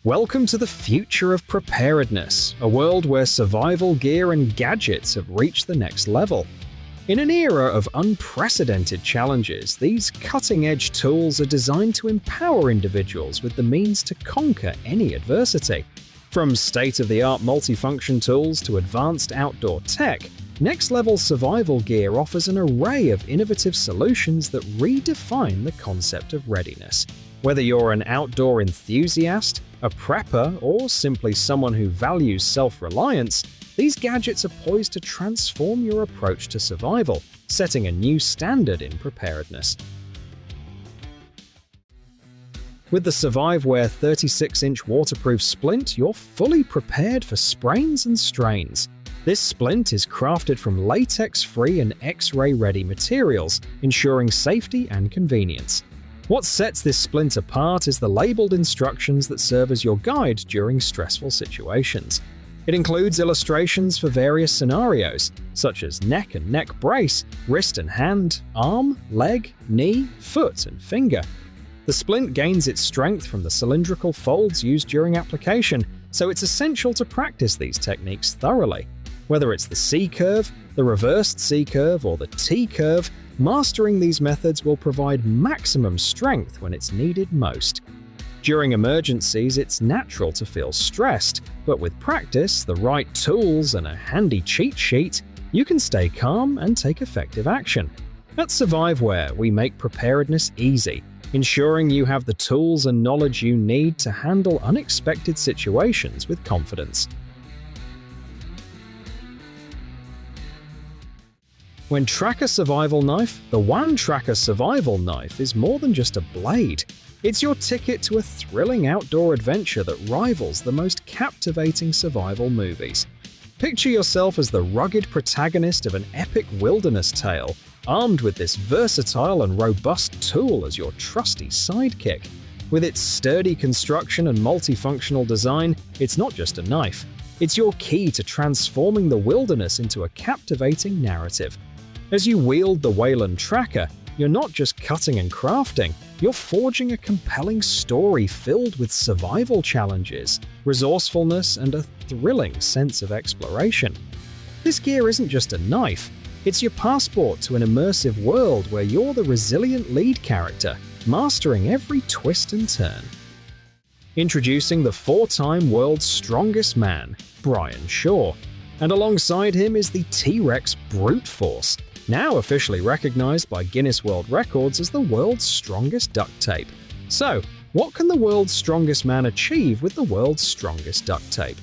Welcome to the future of preparedness, a world where survival gear and gadgets have reached the next level. In an era of unprecedented challenges, these cutting-edge tools are designed to empower individuals with the means to conquer any adversity. From state-of-the-art multifunction tools to advanced outdoor tech, next-level survival gear offers an array of innovative solutions that redefine the concept of readiness. Whether you're an outdoor enthusiast, a prepper, or simply someone who values self-reliance, these gadgets are poised to transform your approach to survival, setting a new standard in preparedness. With the Surviveware 36-inch waterproof splint, you're fully prepared for sprains and strains. This splint is crafted from latex-free and X-ray-ready materials, ensuring safety and convenience. What sets this splint apart is the labeled instructions that serve as your guide during stressful situations. It includes illustrations for various scenarios, such as neck and neck brace, wrist and hand, arm, leg, knee, foot, and finger. The splint gains its strength from the cylindrical folds used during application, so it's essential to practice these techniques thoroughly. Whether it's the C-curve, the reversed C-curve, or the T-curve, mastering these methods will provide maximum strength when it's needed most. During emergencies, it's natural to feel stressed, but with practice, the right tools, and a handy cheat sheet, you can stay calm and take effective action. At Surviveware, we make preparedness easy, ensuring you have the tools and knowledge you need to handle unexpected situations with confidence. When Tracker Survival Knife, the One Tracker Survival Knife is more than just a blade. It's your ticket to a thrilling outdoor adventure that rivals the most captivating survival movies. Picture yourself as the rugged protagonist of an epic wilderness tale, armed with this versatile and robust tool as your trusty sidekick. With its sturdy construction and multifunctional design, it's not just a knife. It's your key to transforming the wilderness into a captivating narrative. As you wield the Weyland tracker, you're not just cutting and crafting, you're forging a compelling story filled with survival challenges, resourcefulness, and a thrilling sense of exploration. This gear isn't just a knife, it's your passport to an immersive world where you're the resilient lead character, mastering every twist and turn. Introducing the 4-time world's strongest man, Brian Shaw. And alongside him is the T-Rex Brute Force, now officially recognized by Guinness World Records as the world's strongest duct tape. So, what can the world's strongest man achieve with the world's strongest duct tape?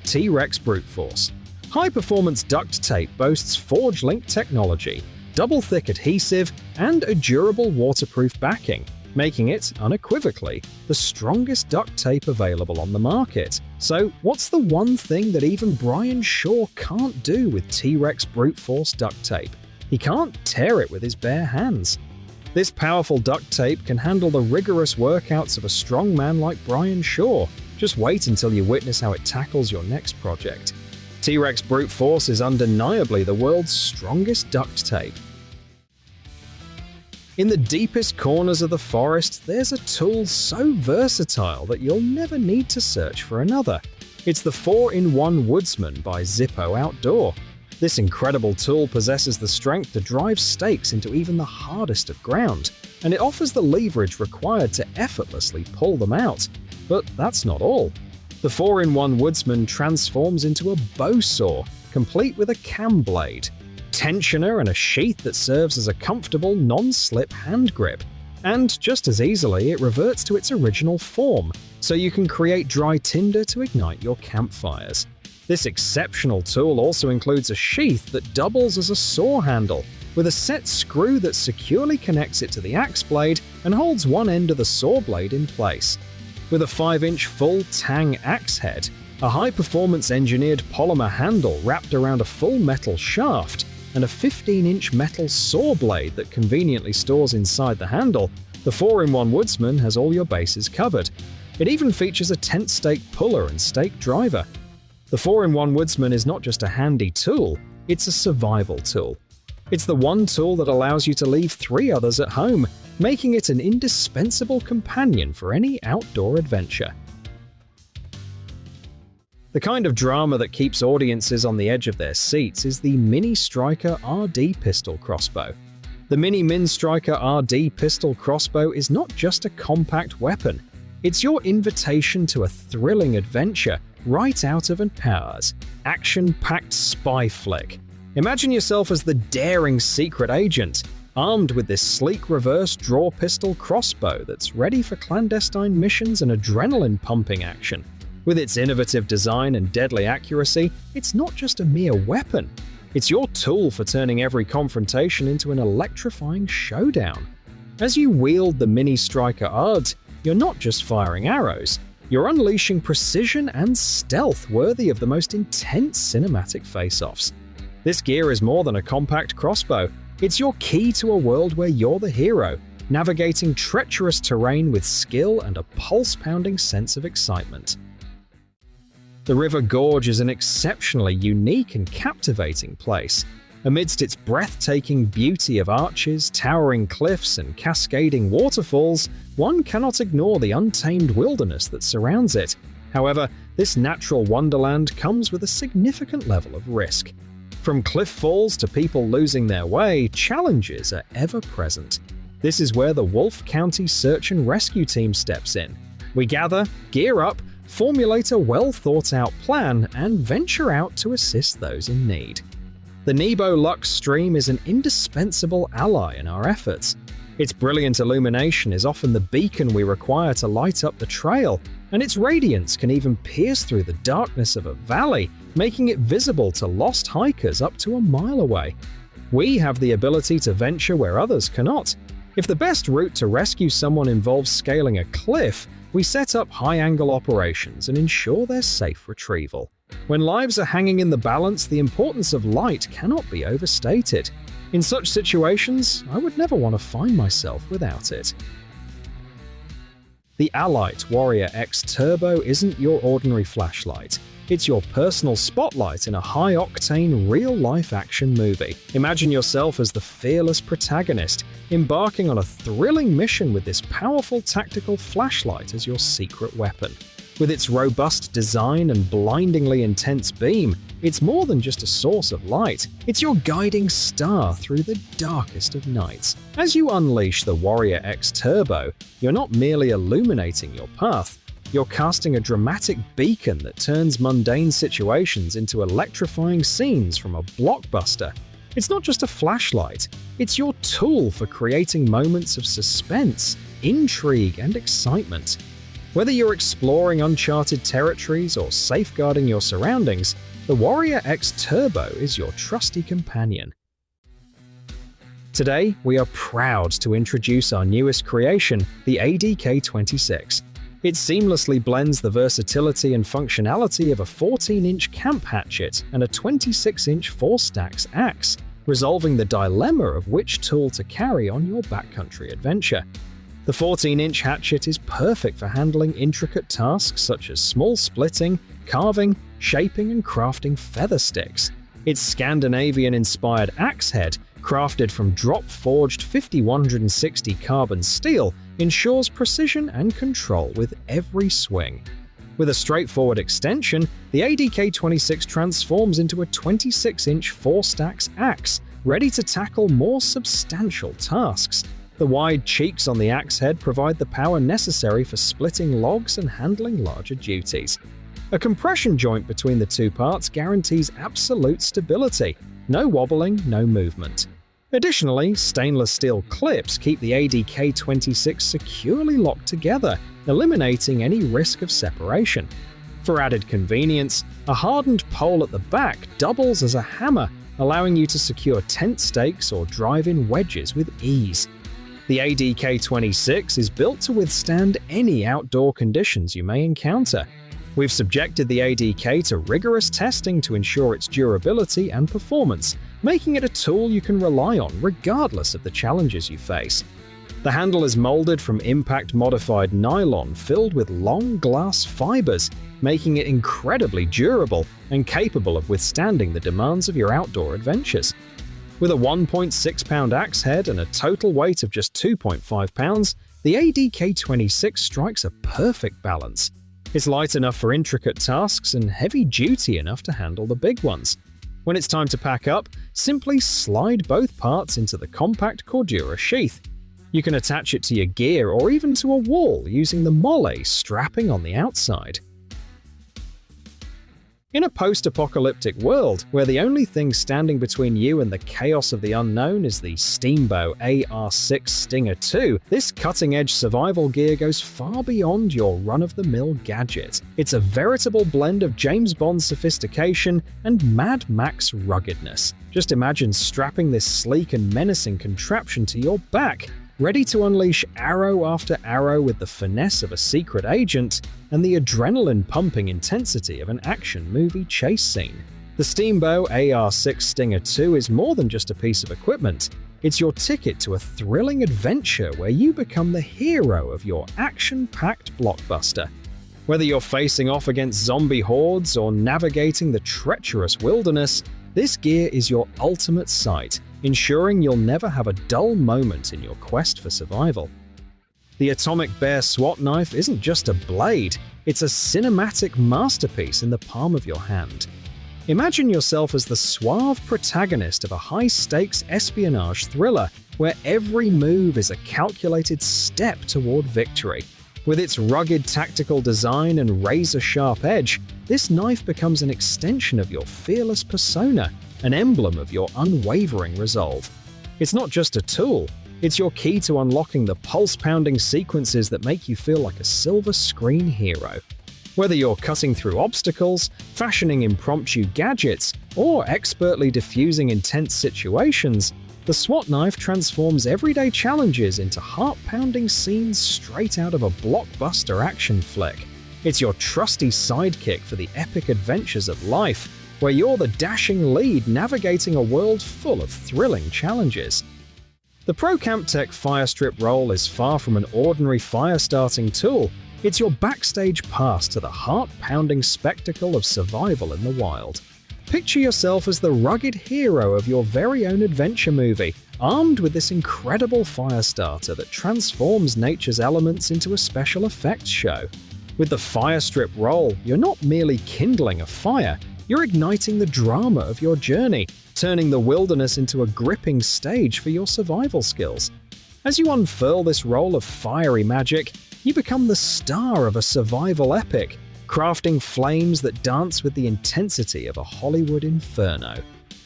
T-Rex Brute Force. High-performance duct tape boasts Forge Link technology, double-thick adhesive, and a durable waterproof backing, making it, unequivocally, the strongest duct tape available on the market. So, what's the one thing that even Brian Shaw can't do with T-Rex Brute Force duct tape? He can't tear it with his bare hands. This powerful duct tape can handle the rigorous workouts of a strong man like Brian Shaw. Just wait until you witness how it tackles your next project. T-Rex Brute Force is undeniably the world's strongest duct tape. In the deepest corners of the forest, there's a tool so versatile that you'll never need to search for another. It's the 4-in-1 Woodsman by Zippo Outdoor. This incredible tool possesses the strength to drive stakes into even the hardest of ground, and it offers the leverage required to effortlessly pull them out. But that's not all. The 4-in-1 Woodsman transforms into a bow saw, complete with a cam blade, tensioner, and a sheath that serves as a comfortable, non-slip hand grip. And just as easily, it reverts to its original form, so you can create dry tinder to ignite your campfires. This exceptional tool also includes a sheath that doubles as a saw handle, with a set screw that securely connects it to the axe blade and holds one end of the saw blade in place. With a 5-inch full tang axe head, a high-performance engineered polymer handle wrapped around a full metal shaft, and a 15-inch metal saw blade that conveniently stores inside the handle, the 4-in-1 Woodsman has all your bases covered. It even features a tent stake puller and stake driver. The 4-in-1 Woodsman is not just a handy tool, it's a survival tool. It's the one tool that allows you to leave 3 others at home, making it an indispensable companion for any outdoor adventure. The kind of drama that keeps audiences on the edge of their seats is the Mini Striker RD pistol crossbow. The Mini Min Striker RD pistol crossbow is not just a compact weapon, it's your invitation to a thrilling adventure right out of an Empower's action-packed spy flick. Imagine yourself as the daring secret agent, armed with this sleek reverse draw pistol crossbow that's ready for clandestine missions and adrenaline-pumping action. With its innovative design and deadly accuracy, it's not just a mere weapon. It's your tool for turning every confrontation into an electrifying showdown. As you wield the Mini Striker RD, you're not just firing arrows, you're unleashing precision and stealth worthy of the most intense cinematic face-offs. This gear is more than a compact crossbow. It's your key to a world where you're the hero, navigating treacherous terrain with skill and a pulse-pounding sense of excitement. The River Gorge is an exceptionally unique and captivating place. Amidst its breathtaking beauty of arches, towering cliffs, and cascading waterfalls, one cannot ignore the untamed wilderness that surrounds it. However, this natural wonderland comes with a significant level of risk. From cliff falls to people losing their way, challenges are ever present. This is where the Wolfe County Search and Rescue Team steps in. We gather, gear up, formulate a well-thought-out plan, and venture out to assist those in need. The Nebo Lux stream is an indispensable ally in our efforts. Its brilliant illumination is often the beacon we require to light up the trail, and its radiance can even pierce through the darkness of a valley, making it visible to lost hikers up to a mile away. We have the ability to venture where others cannot. If the best route to rescue someone involves scaling a cliff, we set up high-angle operations and ensure their safe retrieval. When lives are hanging in the balance, the importance of light cannot be overstated. In such situations, I would never want to find myself without it. The Olight Warrior X Turbo isn't your ordinary flashlight. It's your personal spotlight in a high-octane, real-life action movie. Imagine yourself as the fearless protagonist, embarking on a thrilling mission with this powerful tactical flashlight as your secret weapon. With its robust design and blindingly intense beam, it's more than just a source of light. It's your guiding star through the darkest of nights. As you unleash the Warrior X Turbo, you're not merely illuminating your path, you're casting a dramatic beacon that turns mundane situations into electrifying scenes from a blockbuster. It's not just a flashlight, it's your tool for creating moments of suspense, intrigue, and excitement. Whether you're exploring uncharted territories or safeguarding your surroundings, the Warrior X Turbo is your trusty companion. Today, we are proud to introduce our newest creation, the ADK-26. It seamlessly blends the versatility and functionality of a 14-inch camp hatchet and a 26-inch 4-stacks axe, resolving the dilemma of which tool to carry on your backcountry adventure. The 14-inch hatchet is perfect for handling intricate tasks such as small splitting, carving, shaping, and crafting feather sticks. Its Scandinavian-inspired axe head, crafted from drop-forged 5160 carbon steel, ensures precision and control with every swing. With a straightforward extension, the ADK-26 transforms into a 26-inch 4-stacks axe, ready to tackle more substantial tasks. The wide cheeks on the axe head provide the power necessary for splitting logs and handling larger duties. A compression joint between the two parts guarantees absolute stability. No wobbling, no movement. Additionally, stainless steel clips keep the ADK-26 securely locked together, eliminating any risk of separation. For added convenience, a hardened pole at the back doubles as a hammer, allowing you to secure tent stakes or drive-in wedges with ease. The ADK-26 is built to withstand any outdoor conditions you may encounter. We've subjected the ADK to rigorous testing to ensure its durability and performance, making it a tool you can rely on regardless of the challenges you face. The handle is molded from impact-modified nylon filled with long glass fibers, making it incredibly durable and capable of withstanding the demands of your outdoor adventures. With a 1.6-pound axe head and a total weight of just 2.5 pounds, the ADK-26 strikes a perfect balance. It's light enough for intricate tasks and heavy-duty enough to handle the big ones. When it's time to pack up, simply slide both parts into the compact Cordura sheath. You can attach it to your gear or even to a wall using the molle strapping on the outside. In a post-apocalyptic world, where the only thing standing between you and the chaos of the unknown is the Steambow AR-6 Stinger II, this cutting-edge survival gear goes far beyond your run-of-the-mill gadget. It's a veritable blend of James Bond sophistication and Mad Max ruggedness. Just imagine strapping this sleek and menacing contraption to your back, ready to unleash arrow after arrow with the finesse of a secret agent and the adrenaline-pumping intensity of an action movie chase scene. The Steambow AR-6 Stinger II is more than just a piece of equipment. It's your ticket to a thrilling adventure where you become the hero of your action-packed blockbuster. Whether you're facing off against zombie hordes or navigating the treacherous wilderness, this gear is your ultimate sight, ensuring you'll never have a dull moment in your quest for survival. The atomic Bear SWAT knife isn't just a blade, it's a cinematic masterpiece in the palm of your hand. Imagine yourself as the suave protagonist of a high-stakes espionage thriller, where every move is a calculated step toward victory. With its rugged tactical design and razor-sharp edge, this knife becomes an extension of your fearless persona, an emblem of your unwavering resolve. It's not just a tool, it's your key to unlocking the pulse-pounding sequences that make you feel like a silver screen hero. Whether you're cutting through obstacles, fashioning impromptu gadgets, or expertly diffusing intense situations, the SWAT knife transforms everyday challenges into heart-pounding scenes straight out of a blockbuster action flick. It's your trusty sidekick for the epic adventures of life, where you're the dashing lead navigating a world full of thrilling challenges. The ProCampTech Firestrip Roll is far from an ordinary fire-starting tool. It's your backstage pass to the heart-pounding spectacle of survival in the wild. Picture yourself as the rugged hero of your very own adventure movie, armed with this incredible fire starter that transforms nature's elements into a special effects show. With the Firestrip Roll, you're not merely kindling a fire, you're igniting the drama of your journey, turning the wilderness into a gripping stage for your survival skills. As you unfurl this roll of fiery magic, you become the star of a survival epic, crafting flames that dance with the intensity of a Hollywood inferno.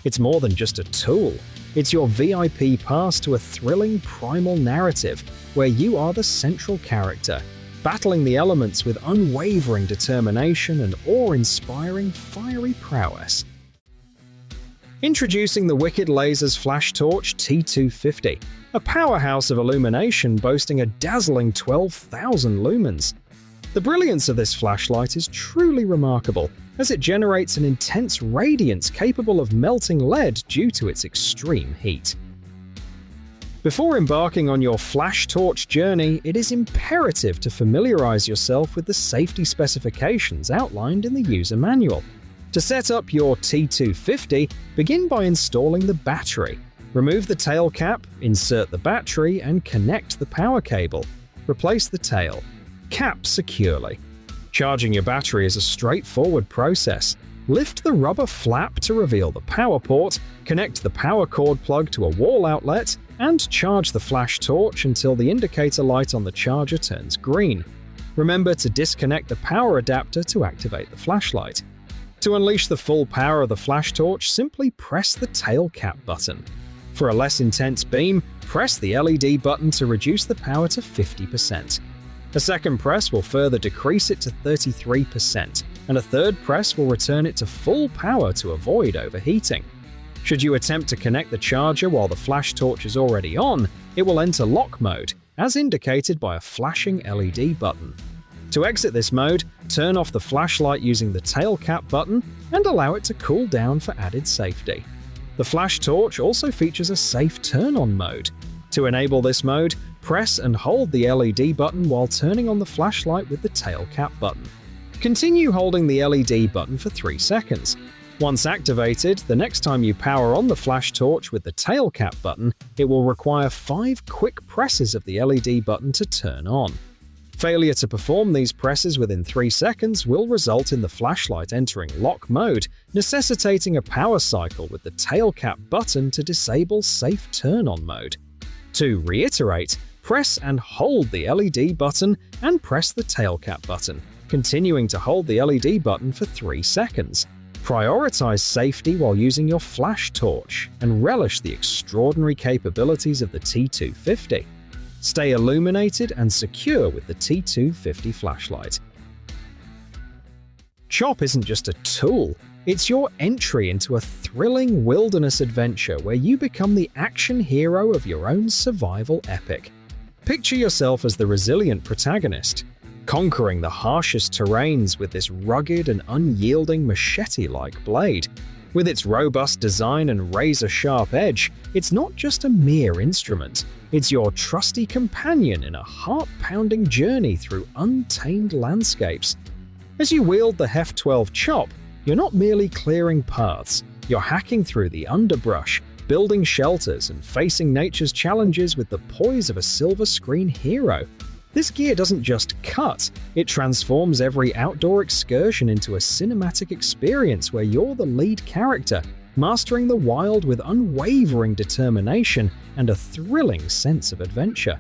It's more than just a tool. It's your VIP pass to a thrilling primal narrative where you are the central character, battling the elements with unwavering determination and awe-inspiring fiery prowess. Introducing the Wicked Lasers Flashtorch T250, a powerhouse of illumination boasting a dazzling 12,000 lumens. The brilliance of this flashlight is truly remarkable, as it generates an intense radiance capable of melting lead due to its extreme heat. Before embarking on your Flashtorch journey, it is imperative to familiarize yourself with the safety specifications outlined in the user manual. To set up your T250, begin by installing the battery. Remove the tail cap, insert the battery, and connect the power cable. Replace the tail. Cap securely. Charging your battery is a straightforward process. Lift the rubber flap to reveal the power port, connect the power cord plug to a wall outlet, and charge the flash torch until the indicator light on the charger turns green. Remember to disconnect the power adapter to activate the flashlight. To unleash the full power of the flash torch, simply press the tail cap button. For a less intense beam, press the LED button to reduce the power to 50%. A second press will further decrease it to 33%, and a third press will return it to full power to avoid overheating. Should you attempt to connect the charger while the flash torch is already on, it will enter lock mode, as indicated by a flashing LED button. To exit this mode, turn off the flashlight using the tail cap button and allow it to cool down for added safety. The flash torch also features a safe turn-on mode. To enable this mode, press and hold the LED button while turning on the flashlight with the tail cap button. Continue holding the LED button for 3 seconds. Once activated, the next time you power on the flash torch with the tail cap button, it will require 5 quick presses of the LED button to turn on. Failure to perform these presses within 3 seconds will result in the flashlight entering lock mode, necessitating a power cycle with the tail cap button to disable safe turn-on mode. To reiterate, press and hold the LED button and press the tail cap button, continuing to hold the LED button for 3 seconds. Prioritize safety while using your Flashtorch and relish the extraordinary capabilities of the T250. Stay illuminated and secure with the T250 flashlight. Chop isn't just a tool, it's your entry into a thrilling wilderness adventure where you become the action hero of your own survival epic. Picture yourself as the resilient protagonist, conquering the harshest terrains with this rugged and unyielding machete-like blade. With its robust design and razor-sharp edge, it's not just a mere instrument, it's your trusty companion in a heart-pounding journey through untamed landscapes. As you wield the HEFT chop, you're not merely clearing paths, you're hacking through the underbrush, building shelters, and facing nature's challenges with the poise of a silver screen hero. This gear doesn't just cut, it transforms every outdoor excursion into a cinematic experience where you're the lead character, mastering the wild with unwavering determination and a thrilling sense of adventure.